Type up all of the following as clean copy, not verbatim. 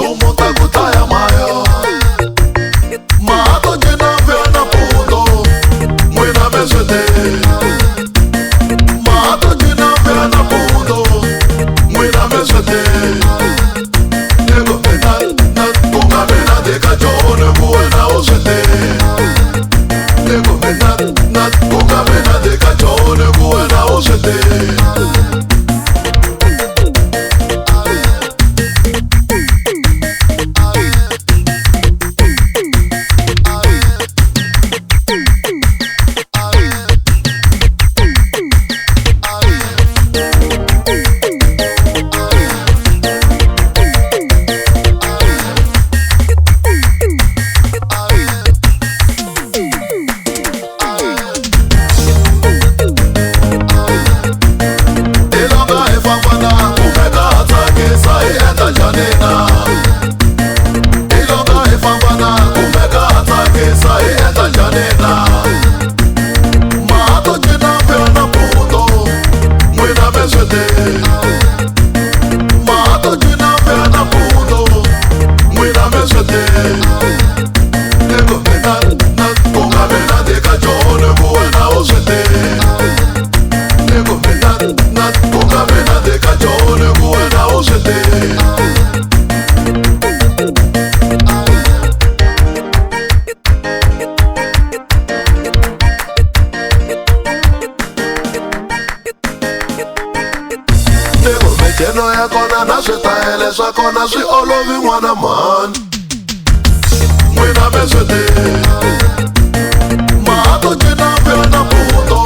chumu takutaya mayo mato jina vyana pundo mwina mesete mato jina vyana pundo mwina mesete nego pena na kunga pena de cachone buena osete nego pena na kunga pena de cachone buena osete. Jeno ya kona na switaelesa kona swi olovi n'wana mhani n'wina mesete mato jina vyana puto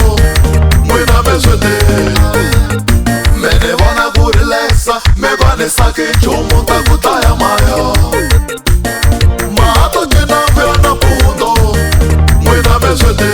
n'wina mesete me ni vona ku relaxa me vanisaki nchumu takutaya mayo mato jina vyana puto n'wina mesete.